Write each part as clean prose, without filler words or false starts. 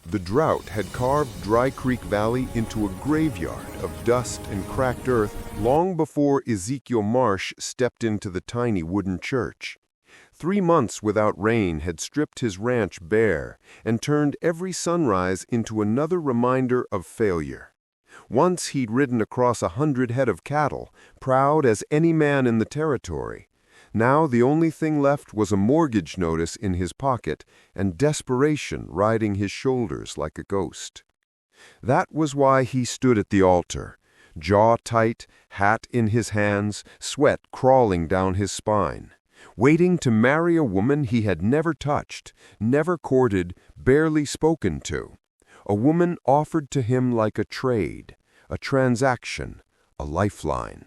The drought had carved Dry Creek Valley into a graveyard of dust and cracked earth long before Ezekiel Marsh stepped into the tiny wooden church. 3 months without rain had stripped his ranch bare and turned every sunrise into another reminder of failure. Once he'd ridden across 100 head of cattle, proud as any man in the territory. Now the only thing left was a mortgage notice in his pocket and desperation riding his shoulders like a ghost. That was why he stood at the altar, jaw tight, hat in his hands, sweat crawling down his spine, waiting to marry a woman he had never touched, never courted, barely spoken to. A woman offered to him like a trade, a transaction, a lifeline.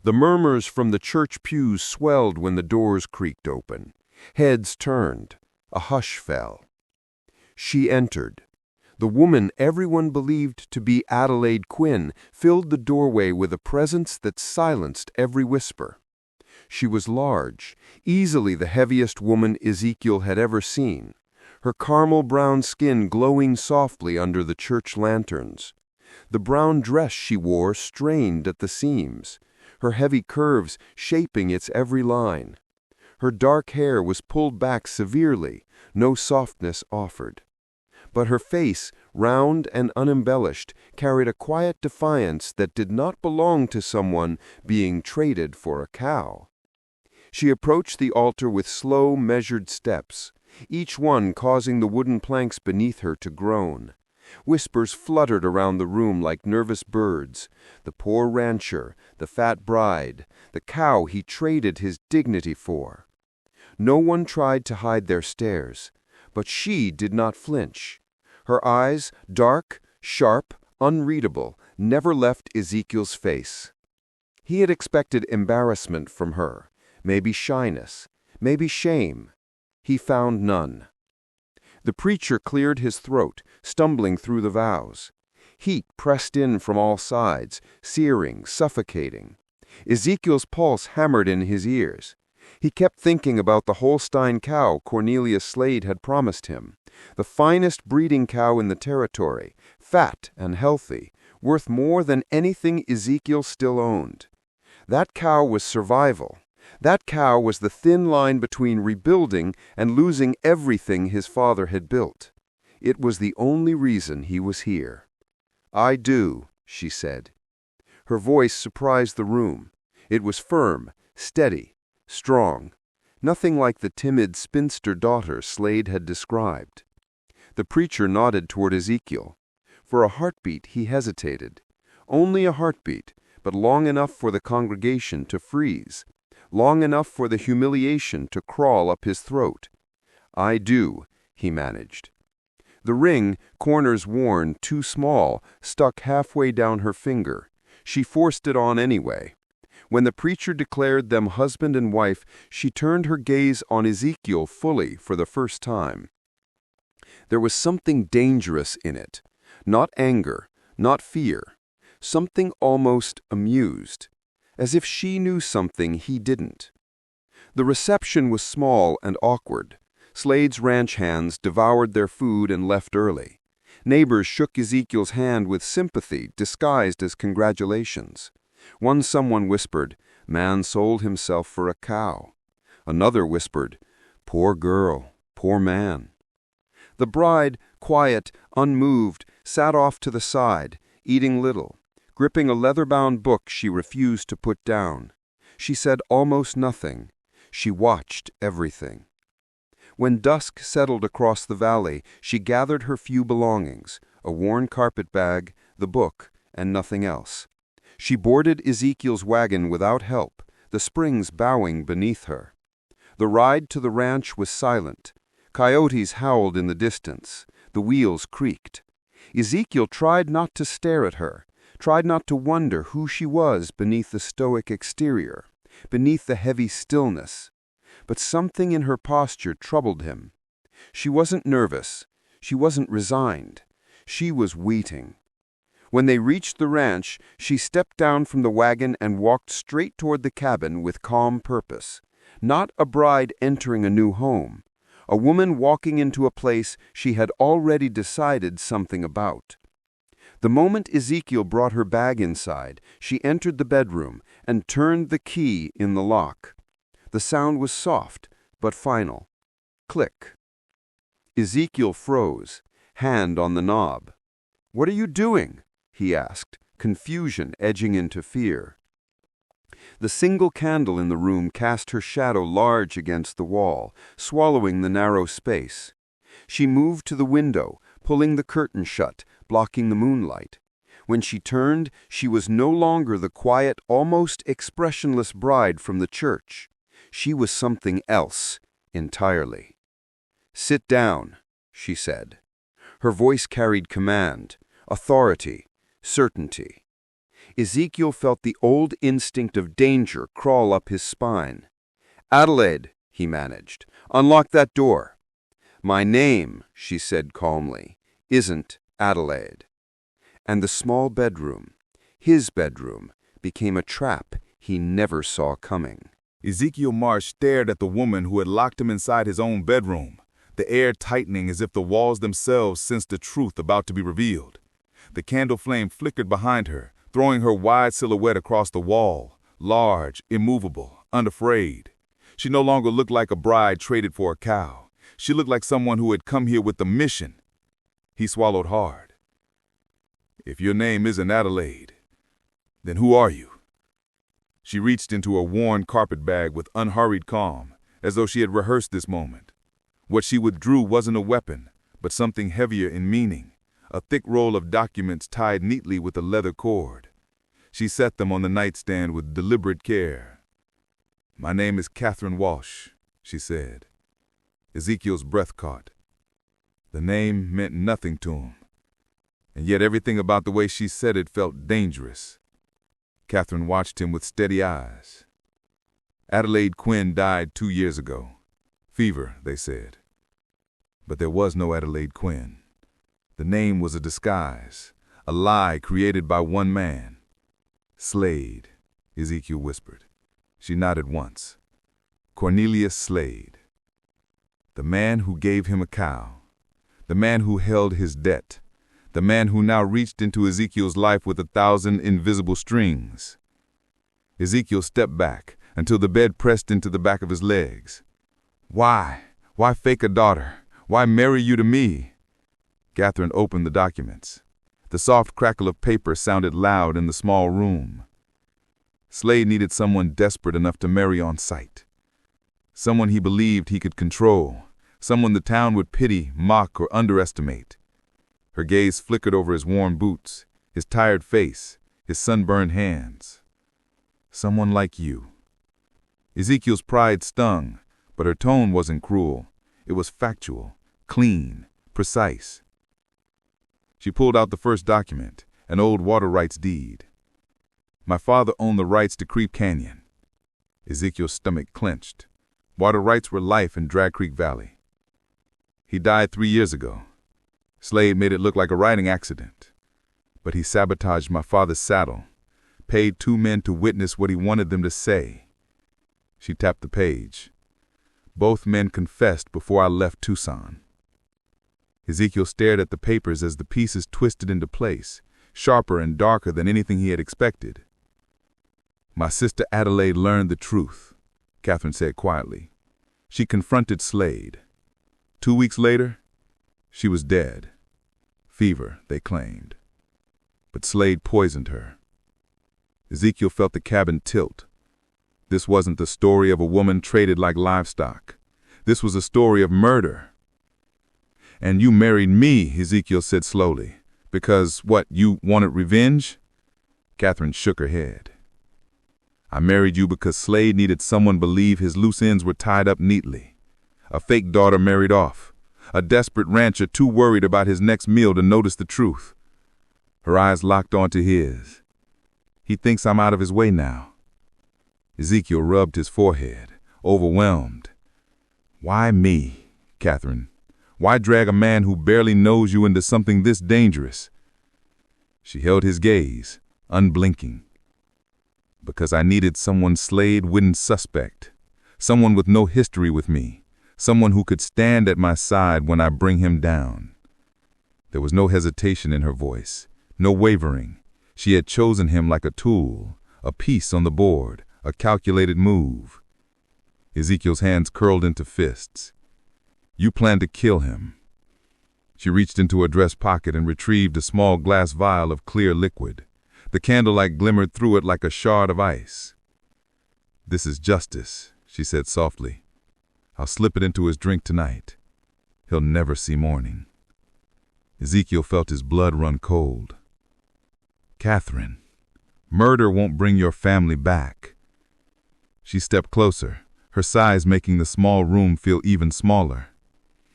The murmurs from the church pews swelled when the doors creaked open. Heads turned. A hush fell. She entered. The woman everyone believed to be Adelaide Quinn filled the doorway with a presence that silenced every whisper. She was large, easily the heaviest woman Ezekiel had ever seen, her caramel-brown skin glowing softly under the church lanterns. The brown dress she wore strained at the seams, her heavy curves shaping its every line. Her dark hair was pulled back severely, no softness offered. But her face, round and unembellished, carried a quiet defiance that did not belong to someone being traded for a cow. She approached the altar with slow, measured steps, each one causing the wooden planks beneath her to groan. Whispers fluttered around the room like nervous birds. The poor rancher, the fat bride, the cow he traded his dignity for. No one tried to hide their stares, but she did not flinch. Her eyes, dark, sharp, unreadable, never left Ezekiel's face. He had expected embarrassment from her, maybe shyness, maybe shame. He found none. The preacher cleared his throat, stumbling through the vows. Heat pressed in from all sides, searing, suffocating. Ezekiel's pulse hammered in his ears. He kept thinking about the Holstein cow Cornelius Slade had promised him, the finest breeding cow in the territory, fat and healthy, worth more than anything Ezekiel still owned. That cow was survival. That cow was the thin line between rebuilding and losing everything his father had built. It was the only reason he was here. "I do," she said. Her voice surprised the room. It was firm, steady, strong, nothing like the timid spinster daughter Slade had described. The preacher nodded toward Ezekiel. For a heartbeat he hesitated. Only a heartbeat, but long enough for the congregation to freeze. Long enough for the humiliation to crawl up his throat. "I do," he managed. The ring, corners worn, too small, stuck halfway down her finger. She forced it on anyway. When the preacher declared them husband and wife, she turned her gaze on Ezekiel fully for the first time. There was something dangerous in it. Not anger, not fear. Something almost amused. As if she knew something he didn't. The reception was small and awkward. Slade's ranch hands devoured their food and left early. Neighbors shook Ezekiel's hand with sympathy disguised as congratulations. Someone whispered, "Man sold himself for a cow." Another whispered, "Poor girl, poor man." The bride, quiet, unmoved, sat off to the side, eating little, gripping a leather-bound book she refused to put down. She said almost nothing. She watched everything. When dusk settled across the valley, she gathered her few belongings, a worn carpet bag, the book, and nothing else. She boarded Ezekiel's wagon without help, the springs bowing beneath her. The ride to the ranch was silent. Coyotes howled in the distance. The wheels creaked. Ezekiel tried not to stare at her, tried not to wonder who she was beneath the stoic exterior, beneath the heavy stillness. But something in her posture troubled him. She wasn't nervous. She wasn't resigned. She was waiting. When they reached the ranch, she stepped down from the wagon and walked straight toward the cabin with calm purpose. Not a bride entering a new home. a woman walking into a place she had already decided something about. The moment Ezekiel brought her bag inside, she entered the bedroom and turned the key in the lock. The sound was soft, but final. Click. Ezekiel froze, hand on the knob. "What are you doing?" he asked, confusion edging into fear. The single candle in the room cast her shadow large against the wall, swallowing the narrow space. She moved to the window, pulling the curtain shut, blocking the moonlight. When she turned, she was no longer the quiet, almost expressionless bride from the church. She was something else, entirely. "Sit down," she said. Her voice carried command, authority, certainty. Ezekiel felt the old instinct of danger crawl up his spine. "Adelaide," he managed, "unlock that door." "My name," she said calmly, "isn't Adelaide." And the small bedroom, his bedroom, became a trap he never saw coming. Ezekiel Marsh stared at the woman who had locked him inside his own bedroom, the air tightening as if the walls themselves sensed the truth about to be revealed. The candle flame flickered behind her, throwing her wide silhouette across the wall, large, immovable, unafraid. She no longer looked like a bride traded for a cow. She looked like someone who had come here with a mission. He swallowed hard. "If your name isn't Adelaide, then who are you?" She reached into a worn carpet bag with unhurried calm, as though she had rehearsed this moment. What she withdrew wasn't a weapon, but something heavier in meaning, a thick roll of documents tied neatly with a leather cord. She set them on the nightstand with deliberate care. "My name is Catherine Walsh," she said. Ezekiel's breath caught. The name meant nothing to him, and yet everything about the way she said it felt dangerous. Catherine watched him with steady eyes. "Adelaide Quinn died 2 years ago. Fever, they said. But there was no Adelaide Quinn. The name was a disguise, a lie created by one man." "Slade," Ezekiel whispered. She nodded once. "Cornelius Slade. The man who gave him a cow. The man who held his debt. The man who now reached into Ezekiel's life with 1,000 invisible strings." Ezekiel stepped back until the bed pressed into the back of his legs. "Why? Why fake a daughter? Why marry you to me?" Catherine opened the documents. The soft crackle of paper sounded loud in the small room. Slade needed someone desperate enough to marry on sight. Someone he believed he could control. Someone the town would pity, mock, or underestimate. Her gaze flickered over his worn boots, his tired face, his sunburned hands. "Someone like you." Ezekiel's pride stung, but her tone wasn't cruel. It was factual, clean, precise. She pulled out the first document, an old water rights deed. "My father owned the rights to Creep Canyon." Ezekiel's stomach clenched. Water rights were life in Drag Creek Valley. "He died 3 years ago. Slade made it look like a riding accident. But he sabotaged my father's saddle, paid 2 men to witness what he wanted them to say." She tapped the page. "Both men confessed before I left Tucson." Ezekiel stared at the papers as the pieces twisted into place, sharper and darker than anything he had expected. "My sister Adelaide learned the truth," Catherine said quietly. "She confronted Slade. 2 weeks later, she was dead. Fever, they claimed. But Slade poisoned her." Ezekiel felt the cabin tilt. This wasn't the story of a woman traded like livestock. This was a story of murder. "And you married me," Ezekiel said slowly, "because, what, you wanted revenge?" Catherine shook her head. "I married you because Slade needed someone to believe his loose ends were tied up neatly. A fake daughter married off. A desperate rancher too worried about his next meal to notice the truth." Her eyes locked onto his. "He thinks I'm out of his way now." Ezekiel rubbed his forehead, overwhelmed. "Why me, Catherine? Why drag a man who barely knows you into something this dangerous?" She held his gaze, unblinking. "Because I needed someone Slade wouldn't suspect. Someone with no history with me. someone who could stand at my side when I bring him down. There was no hesitation in her voice, no wavering. She had chosen him like a tool, a piece on the board, a calculated move. Ezekiel's hands curled into fists. You plan to kill him. She reached into her dress pocket and retrieved a small glass vial of clear liquid. The candlelight glimmered through it like a shard of ice. This is justice, she said softly. I'll slip it into his drink tonight. He'll never see morning. Ezekiel felt his blood run cold. Catherine, murder won't bring your family back. She stepped closer, her size making the small room feel even smaller.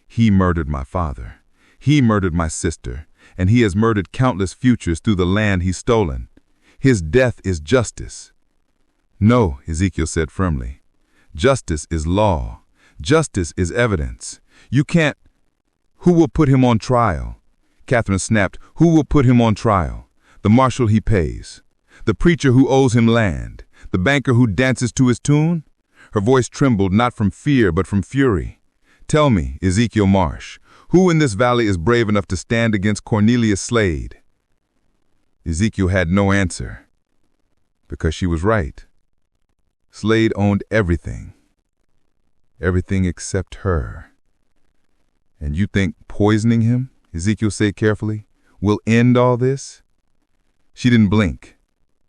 He murdered my father. He murdered my sister, and he has murdered countless futures through the land he's stolen. His death is justice. No, Ezekiel said firmly. Justice is law. Justice is evidence. You can't— Who will put him on trial? Catherine snapped. Who will put him on trial? The marshal he pays. The preacher who owes him land. The banker who dances to his tune? Her voice trembled not from fear but from fury. Tell me, Ezekiel Marsh, who in this valley is brave enough to stand against Cornelius Slade? Ezekiel had no answer, because she was right. Slade owned everything. Everything except her. And you think poisoning him, Ezekiel said carefully, will end all this? She didn't blink.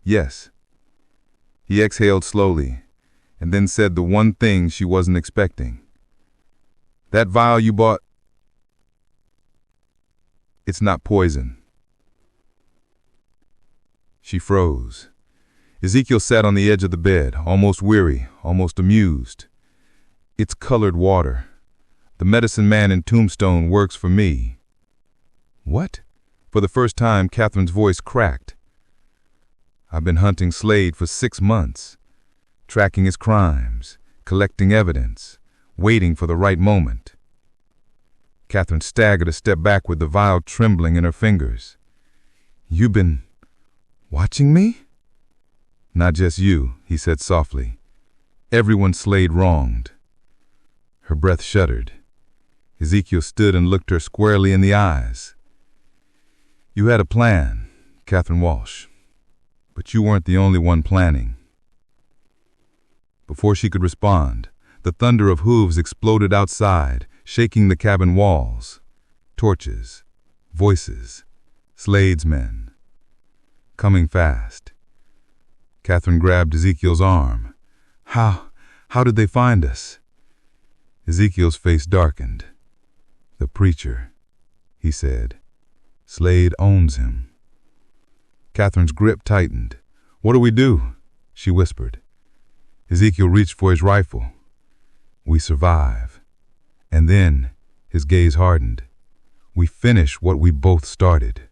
Yes. He exhaled slowly, and then said the one thing she wasn't expecting. That vial you bought, it's not poison. She froze. Ezekiel sat on the edge of the bed, almost weary, almost amused. It's colored water. The medicine man in Tombstone works for me. What? For the first time, Catherine's voice cracked. I've been hunting Slade for 6 months, tracking his crimes, collecting evidence, waiting for the right moment. Catherine staggered a step back with the vial trembling in her fingers. You've been watching me? Not just you, he said softly. Everyone Slade wronged. Her breath shuddered. Ezekiel stood and looked her squarely in the eyes. You had a plan, Catherine Walsh, but you weren't the only one planning. Before she could respond, the thunder of hooves exploded outside, shaking the cabin walls. Torches, voices, Slade's men. Coming fast. Catherine grabbed Ezekiel's arm. How did they find us? Ezekiel's face darkened. The preacher, he said. Slade owns him. Catherine's grip tightened. What do we do? She whispered. Ezekiel reached for his rifle. We survive. And then, his gaze hardened. We finish what we both started.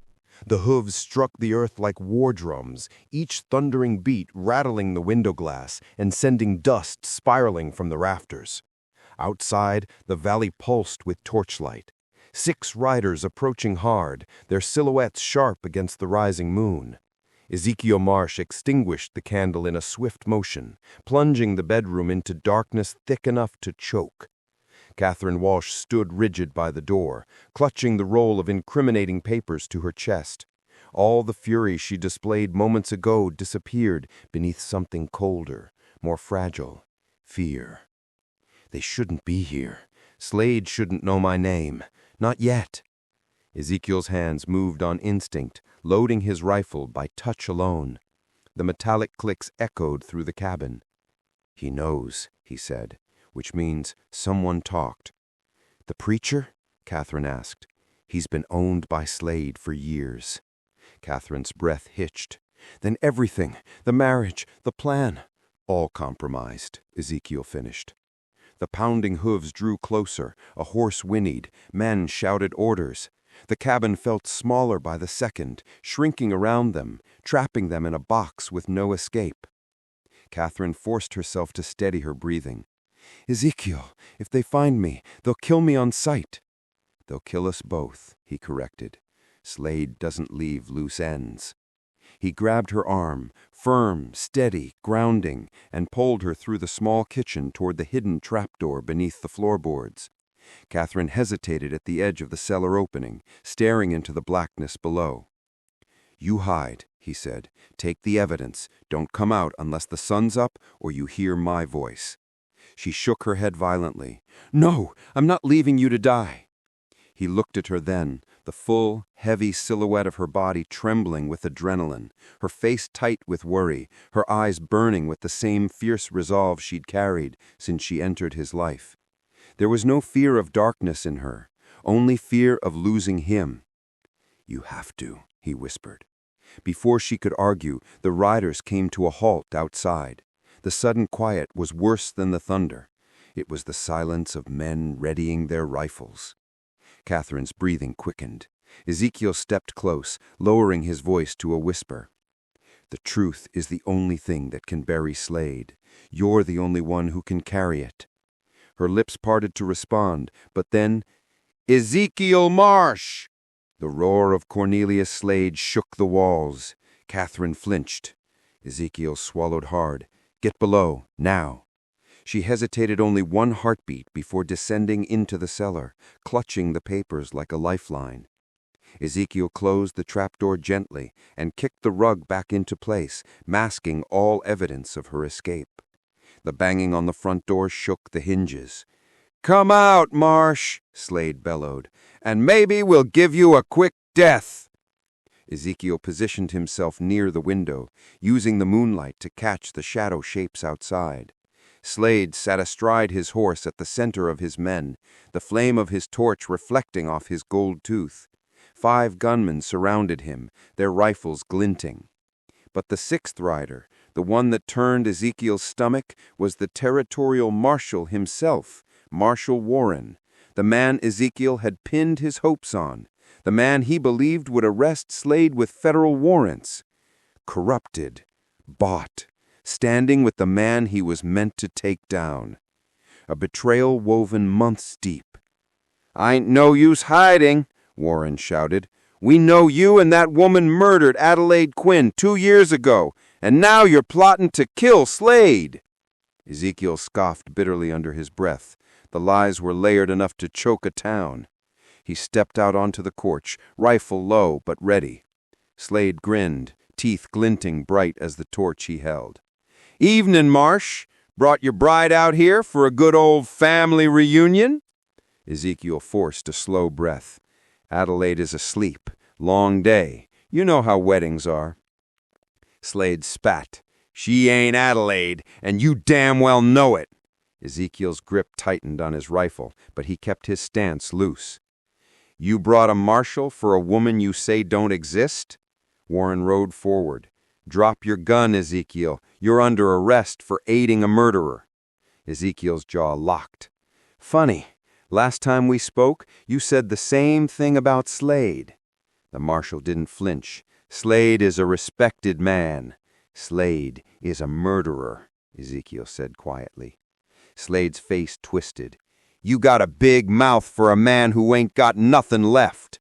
The hooves struck the earth like war drums, each thundering beat rattling the window glass and sending dust spiraling from the rafters. Outside, the valley pulsed with torchlight. 6 riders approaching hard, their silhouettes sharp against the rising moon. Ezekiel Marsh extinguished the candle in a swift motion, plunging the bedroom into darkness thick enough to choke. Catherine Walsh stood rigid by the door, clutching the roll of incriminating papers to her chest. All the fury she displayed moments ago disappeared beneath something colder, more fragile: fear. They shouldn't be here. Slade shouldn't know my name. Not yet. Ezekiel's hands moved on instinct, loading his rifle by touch alone. The metallic clicks echoed through the cabin. He knows, he said, which means someone talked. The preacher? Catherine asked. He's been owned by Slade for years. Catherine's breath hitched. Then everything, the marriage, the plan, all compromised, Ezekiel finished. The pounding hooves drew closer, a horse whinnied, men shouted orders. The cabin felt smaller by the second, shrinking around them, trapping them in a box with no escape. Catherine forced herself to steady her breathing. Ezekiel, if they find me, they'll kill me on sight. They'll kill us both, he corrected. Slade doesn't leave loose ends. He grabbed her arm, firm, steady, grounding, and pulled her through the small kitchen toward the hidden trapdoor beneath the floorboards. Catherine hesitated at the edge of the cellar opening, staring into the blackness below. "You hide," he said. "Take the evidence. Don't come out unless the sun's up or you hear my voice." She shook her head violently. "No, I'm not leaving you to die." He looked at her then, the full, heavy silhouette of her body trembling with adrenaline, her face tight with worry, her eyes burning with the same fierce resolve she'd carried since she entered his life. There was no fear of darkness in her, only fear of losing him. "You have to," he whispered. Before she could argue, the riders came to a halt outside. The sudden quiet was worse than the thunder. It was the silence of men readying their rifles. Catherine's breathing quickened. Ezekiel stepped close, lowering his voice to a whisper. "The truth is the only thing that can bury Slade. You're the only one who can carry it." Her lips parted to respond, but then, "Ezekiel Marsh!" The roar of Cornelius Slade shook the walls. Catherine flinched. Ezekiel swallowed hard. "Get below, now." She hesitated only one heartbeat before descending into the cellar, clutching the papers like a lifeline. Ezekiel closed the trapdoor gently and kicked the rug back into place, masking all evidence of her escape. The banging on the front door shook the hinges. "Come out, Marsh," Slade bellowed, "and maybe we'll give you a quick death." Ezekiel positioned himself near the window, using the moonlight to catch the shadow shapes outside. Slade sat astride his horse at the center of his men, the flame of his torch reflecting off his gold tooth. 5 gunmen surrounded him, their rifles glinting. But the 6th rider, the one that turned Ezekiel's stomach, was the territorial marshal himself, Marshal Warren, the man Ezekiel had pinned his hopes on, the man he believed would arrest Slade with federal warrants. Corrupted, bought, standing with the man he was meant to take down. A betrayal woven months deep. "I ain't no use hiding," Warren shouted. "We know you and that woman murdered Adelaide Quinn 2 years ago, and now you're plotting to kill Slade." Ezekiel scoffed bitterly under his breath. The lies were layered enough to choke a town. He stepped out onto the porch, rifle low but ready. Slade grinned, teeth glinting bright as the torch he held. "Evening, Marsh. Brought your bride out here for a good old family reunion?" Ezekiel forced a slow breath. "Adelaide is asleep. Long day. You know how weddings are." Slade spat. "She ain't Adelaide, and you damn well know it." Ezekiel's grip tightened on his rifle, but he kept his stance loose. "You brought a marshal for a woman you say don't exist?" Warren rode forward. "Drop your gun, Ezekiel. You're under arrest for aiding a murderer." Ezekiel's jaw locked. "Funny. Last time we spoke, you said the same thing about Slade." The marshal didn't flinch. "Slade is a respected man. Slade is a murderer," Ezekiel said quietly. Slade's face twisted. "You got a big mouth for a man who ain't got nothing left."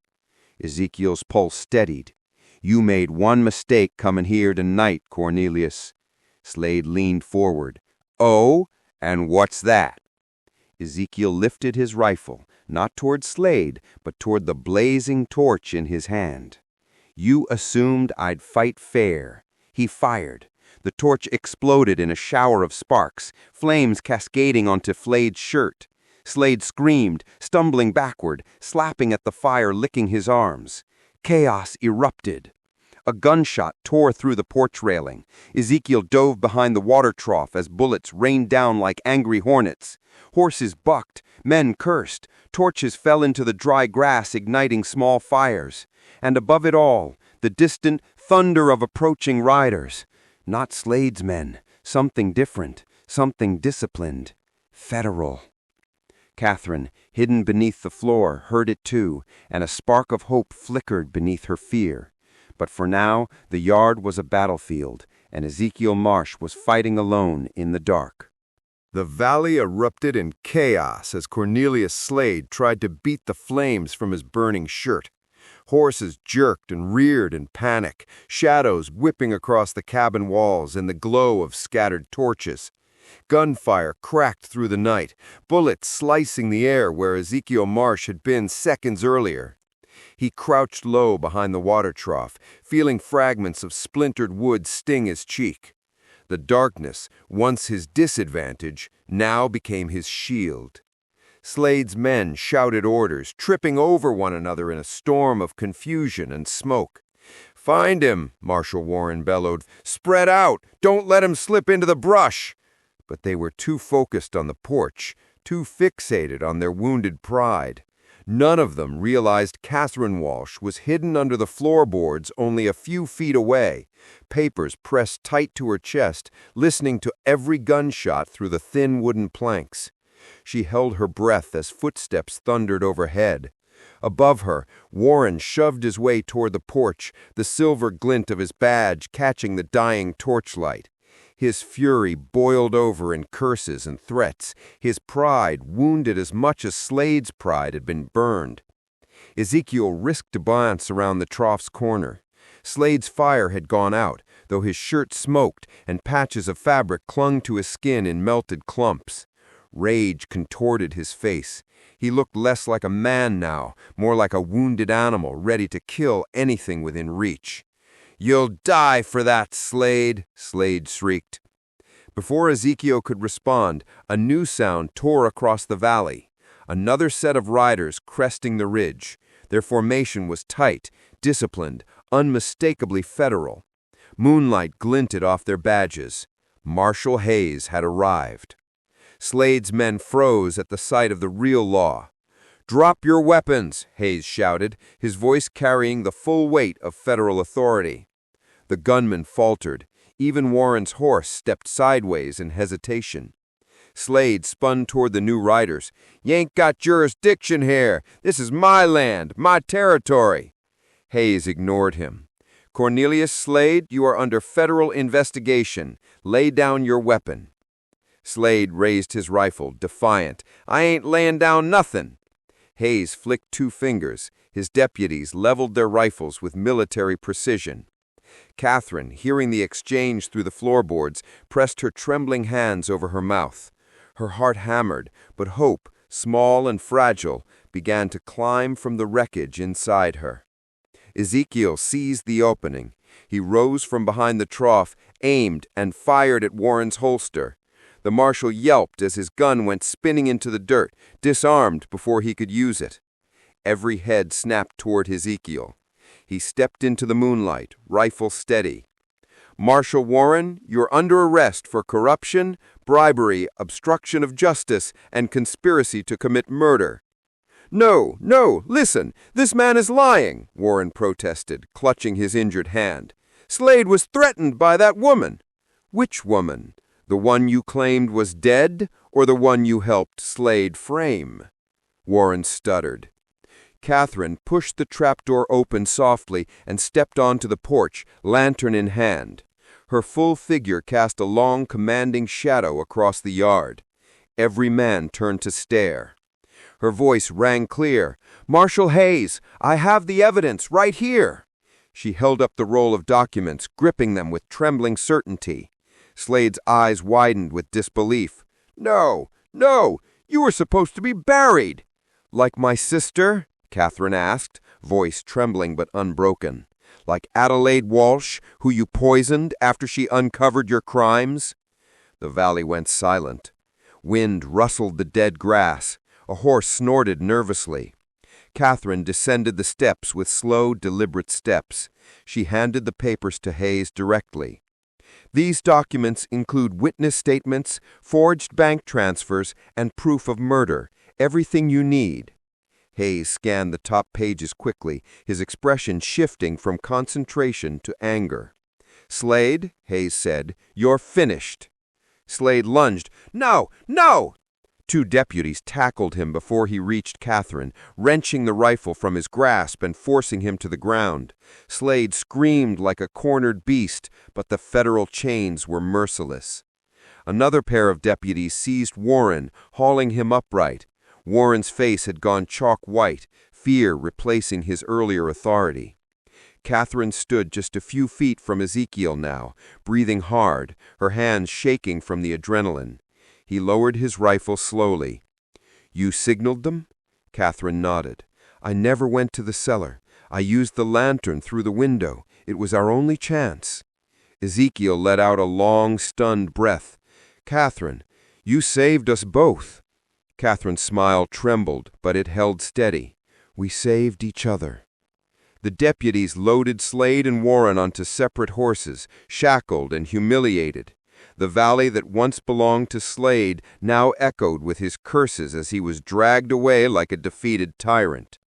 Ezekiel's pulse steadied. "You made one mistake coming here tonight, Cornelius." Slade leaned forward. "Oh, and what's that?" Ezekiel lifted his rifle, not toward Slade, but toward the blazing torch in his hand. "You assumed I'd fight fair." He fired. The torch exploded in a shower of sparks, flames cascading onto Slade's shirt. Slade screamed, stumbling backward, slapping at the fire, licking his arms. Chaos erupted. A gunshot tore through the porch railing. Ezekiel dove behind the water trough as bullets rained down like angry hornets. Horses bucked, men cursed, torches fell into the dry grass, igniting small fires. And above it all, the distant thunder of approaching riders. Not Slade's men, something different, something disciplined. Federal. Catherine, hidden beneath the floor, heard it too, and a spark of hope flickered beneath her fear. But for now, the yard was a battlefield, and Ezekiel Marsh was fighting alone in the dark. The valley erupted in chaos as Cornelius Slade tried to beat the flames from his burning shirt. Horses jerked and reared in panic, shadows whipping across the cabin walls in the glow of scattered torches. Gunfire cracked through the night, bullets slicing the air where Ezekiel Marsh had been seconds earlier. He crouched low behind the water trough, feeling fragments of splintered wood sting his cheek. The darkness, once his disadvantage, now became his shield. Slade's men shouted orders, tripping over one another in a storm of confusion and smoke. "Find him," Marshal Warren bellowed. "Spread out! Don't let him slip into the brush!" But they were too focused on the porch, too fixated on their wounded pride. None of them realized Catherine Walsh was hidden under the floorboards only a few feet away, papers pressed tight to her chest, listening to every gunshot through the thin wooden planks. She held her breath as footsteps thundered overhead. Above her, Warren shoved his way toward the porch, the silver glint of his badge catching the dying torchlight. His fury boiled over in curses and threats, his pride wounded as much as Slade's pride had been burned. Ezekiel risked a glance around the trough's corner. Slade's fire had gone out, though his shirt smoked and patches of fabric clung to his skin in melted clumps. Rage contorted his face. He looked less like a man now, more like a wounded animal ready to kill anything within reach. "You'll die for that, Slade!" Slade shrieked. Before Ezekiel could respond, a new sound tore across the valley. Another set of riders cresting the ridge. Their formation was tight, disciplined, unmistakably federal. Moonlight glinted off their badges. Marshal Hayes had arrived. Slade's men froze at the sight of the real law. "Drop your weapons," Hayes shouted, his voice carrying the full weight of federal authority. The gunman faltered. Even Warren's horse stepped sideways in hesitation. Slade spun toward the new riders. "You ain't got jurisdiction here. This is my land, my territory." Hayes ignored him. "Cornelius Slade, you are under federal investigation. Lay down your weapon." Slade raised his rifle, defiant. "I ain't laying down nothing." Hayes flicked two fingers. His deputies leveled their rifles with military precision. Catherine, hearing the exchange through the floorboards, pressed her trembling hands over her mouth. Her heart hammered, but hope, small and fragile, began to climb from the wreckage inside her. Ezekiel seized the opening. He rose from behind the trough, aimed, and fired at Warren's holster. The marshal yelped as his gun went spinning into the dirt, disarmed before he could use it. Every head snapped toward Ezekiel. He stepped into the moonlight, rifle steady. "Marshal Warren, you're under arrest for corruption, bribery, obstruction of justice, and conspiracy to commit murder." "No, no, listen, this man is lying," Warren protested, clutching his injured hand. "Slade was threatened by that woman." "Which woman? The one you claimed was dead, or the one you helped Slade frame?" Warren stuttered. Catherine pushed the trapdoor open softly and stepped onto the porch, lantern in hand. Her full figure cast a long, commanding shadow across the yard. Every man turned to stare. Her voice rang clear. "Marshal Hayes, I have the evidence right here." She held up the roll of documents, gripping them with trembling certainty. Slade's eyes widened with disbelief. "No, no, you were supposed to be buried." "Like my sister?" Catherine asked, voice trembling but unbroken. "Like Adelaide Walsh, who you poisoned after she uncovered your crimes?" The valley went silent. Wind rustled the dead grass. A horse snorted nervously. Catherine descended the steps with slow, deliberate steps. She handed the papers to Hayes directly. "These documents include witness statements, forged bank transfers, and proof of murder. Everything you need." Hayes scanned the top pages quickly, his expression shifting from concentration to anger. "Slade," Hayes said, "you're finished." Slade lunged. "No! No!" Two deputies tackled him before he reached Catherine, wrenching the rifle from his grasp and forcing him to the ground. Slade screamed like a cornered beast, but the federal chains were merciless. Another pair of deputies seized Warren, hauling him upright. Warren's face had gone chalk white, fear replacing his earlier authority. Catherine stood just a few feet from Ezekiel now, breathing hard, her hands shaking from the adrenaline. He lowered his rifle slowly. "You signaled them?" Catherine nodded. "I never went to the cellar. I used the lantern through the window. It was our only chance." Ezekiel let out a long, stunned breath. "Catherine, you saved us both." Catherine's smile trembled, but it held steady. "We saved each other." The deputies loaded Slade and Warren onto separate horses, shackled and humiliated. The valley that once belonged to Slade now echoed with his curses as he was dragged away like a defeated tyrant.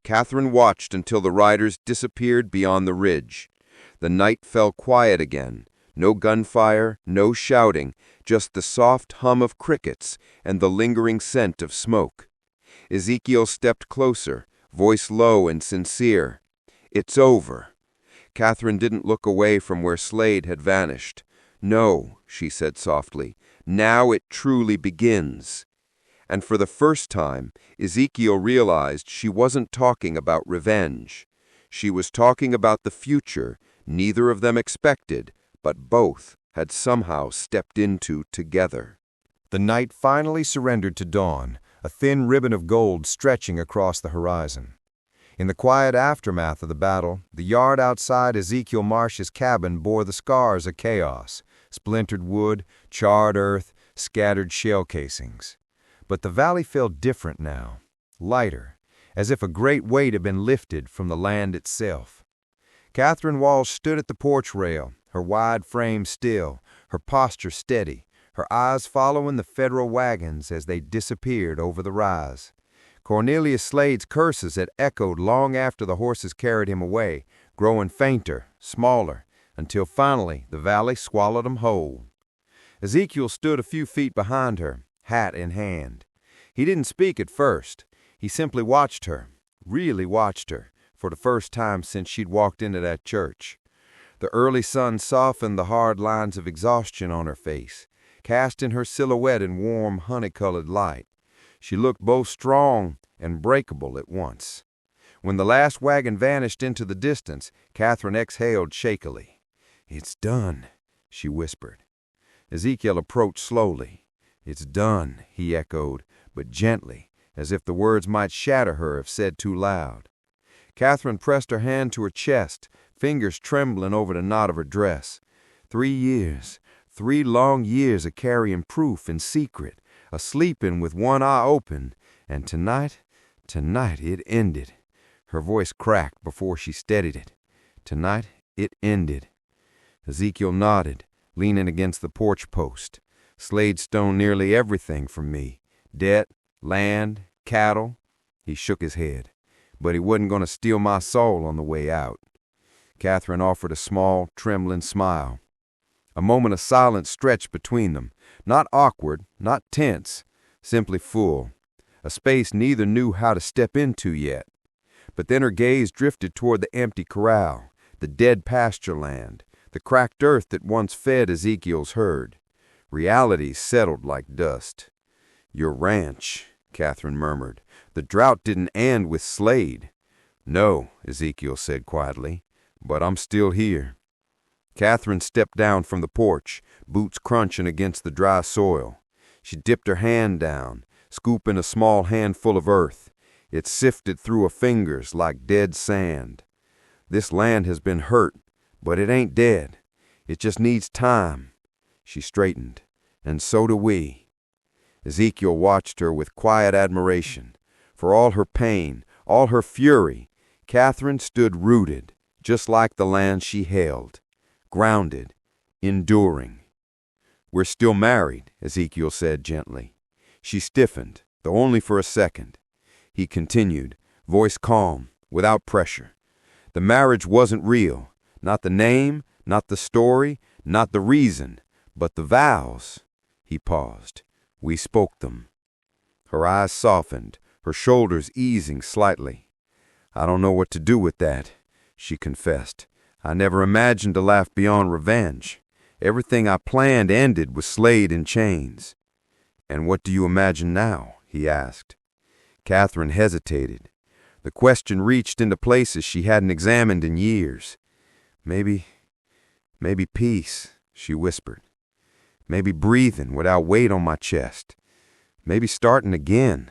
Catherine watched until the riders disappeared beyond the ridge. The night fell quiet again. No gunfire, no shouting, just the soft hum of crickets and the lingering scent of smoke. Ezekiel stepped closer, voice low and sincere. "It's over." Catherine didn't look away from where Slade had vanished. "No," she said softly, "now it truly begins." And for the first time, Ezekiel realized she wasn't talking about revenge. She was talking about the future neither of them expected, but both had somehow stepped into together. The night finally surrendered to dawn, a thin ribbon of gold stretching across the horizon. In the quiet aftermath of the battle, the yard outside Ezekiel Marsh's cabin bore the scars of chaos: splintered wood, charred earth, scattered shell casings. But the valley felt different now, lighter, as if a great weight had been lifted from the land itself. Catherine Walsh stood at the porch rail, her wide frame still, her posture steady, her eyes following the federal wagons as they disappeared over the rise. Cornelius Slade's curses had echoed long after the horses carried him away, growing fainter, smaller, until finally the valley swallowed him whole. Ezekiel stood a few feet behind her, hat in hand. He didn't speak at first. He simply watched her, really watched her, for the first time since she'd walked into that church. The early sun softened the hard lines of exhaustion on her face, casting her silhouette in warm, honey-colored light. She looked both strong and breakable at once. When the last wagon vanished into the distance, Catherine exhaled shakily. "It's done," she whispered. Ezekiel approached slowly. "It's done," he echoed, but gently, as if the words might shatter her if said too loud. Catherine pressed her hand to her chest, fingers trembling over the knot of her dress. 3 years, 3 long years of carrying proof in secret, of sleeping with one eye open, and tonight it ended. Her voice cracked before she steadied it. Tonight it ended. Ezekiel nodded, leaning against the porch post. "Slade stole nearly everything from me. Debt, land, cattle." He shook his head. "But he wasn't going to steal my soul on the way out." Catherine offered a small, trembling smile. A moment of silence stretched between them, not awkward, not tense, simply full, a space neither knew how to step into yet. But then her gaze drifted toward the empty corral, the dead pasture land, the cracked earth that once fed Ezekiel's herd. Reality settled like dust. "Your ranch," Catherine murmured. "The drought didn't end with Slade." "No," Ezekiel said quietly, "but I'm still here." Catherine stepped down from the porch, boots crunching against the dry soil. She dipped her hand down, scooping a small handful of earth. It sifted through her fingers like dead sand. "This land has been hurt, but it ain't dead. It just needs time." She straightened. "And so do we." Ezekiel watched her with quiet admiration. For all her pain, all her fury, Catherine stood rooted, just like the land she held. Grounded, enduring. "We're still married," Ezekiel said gently. She stiffened, though only for a second. He continued, voice calm, without pressure. "The marriage wasn't real. Not the name, not the story, not the reason, but the vows." He paused. "We spoke them." Her eyes softened, her shoulders easing slightly. "I don't know what to do with that," she confessed. "I never imagined a life beyond revenge. Everything I planned ended with Slade in chains." "And what do you imagine now?" he asked. Catherine hesitated. The question reached into places she hadn't examined in years. Maybe peace, she whispered. Maybe breathing without weight on my chest. Maybe starting again.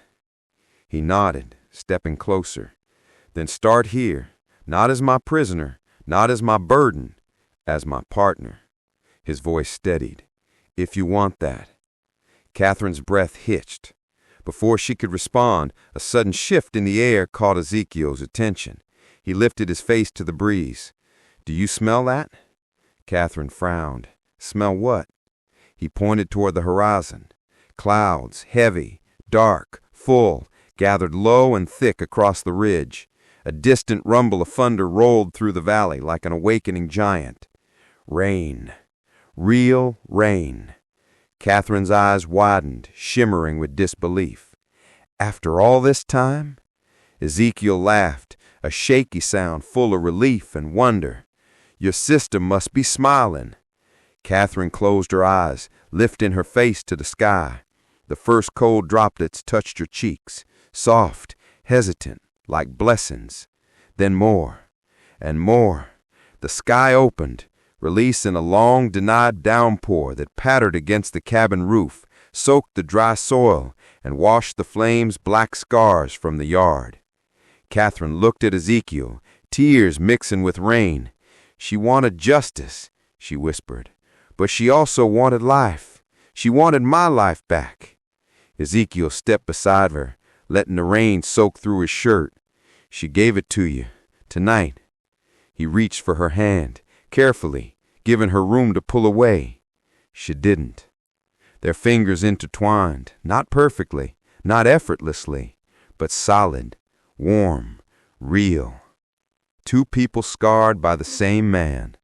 He nodded, stepping closer. Then start here, not as my prisoner, not as my burden, as my partner. His voice steadied. If you want that. Catherine's breath hitched. Before she could respond, a sudden shift in the air caught Ezekiel's attention. He lifted his face to the breeze. Do you smell that? Catherine frowned. Smell what? He pointed toward the horizon. Clouds, heavy, dark, full, gathered low and thick across the ridge. A distant rumble of thunder rolled through the valley like an awakening giant. Rain. Real rain. Catherine's eyes widened, shimmering with disbelief. After all this time? Ezekiel laughed, a shaky sound full of relief and wonder. Your sister must be smiling. Catherine closed her eyes, lifting her face to the sky. The first cold droplets touched her cheeks, soft, hesitant, like blessings. Then more, and more. The sky opened, releasing a long-denied downpour that pattered against the cabin roof, soaked the dry soil, and washed the flames' black scars from the yard. Catherine looked at Ezekiel, tears mixing with rain. She wanted justice, she whispered, but she also wanted life. She wanted my life back. Ezekiel stepped beside her, letting the rain soak through his shirt. She gave it to you, tonight. He reached for her hand, carefully, giving her room to pull away. She didn't. Their fingers intertwined, not perfectly, not effortlessly, but solid, warm, real. Two people scarred by the same man.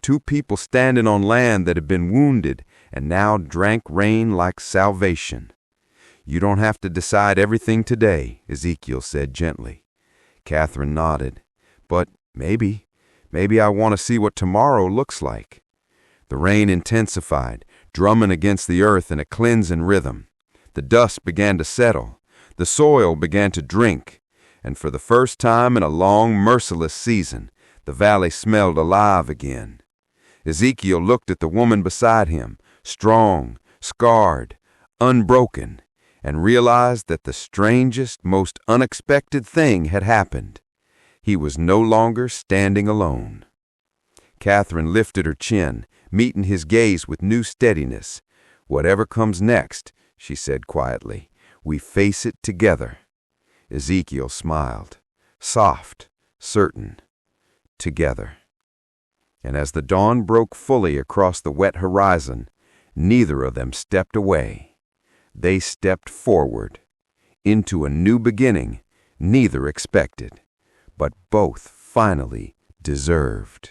Two people standing on land that had been wounded and now drank rain like salvation. You don't have to decide everything today, Ezekiel said gently. Catherine nodded. But maybe I want to see what tomorrow looks like. The rain intensified, drumming against the earth in a cleansing rhythm. The dust began to settle. The soil began to drink. And for the first time in a long, merciless season, the valley smelled alive again. Ezekiel looked at the woman beside him, strong, scarred, unbroken, and realized that the strangest, most unexpected thing had happened. He was no longer standing alone. Catherine lifted her chin, meeting his gaze with new steadiness. Whatever comes next, she said quietly, we face it together. Ezekiel smiled, soft, certain, together. And as the dawn broke fully across the wet horizon, neither of them stepped away. They stepped forward, into a new beginning neither expected, but both finally deserved.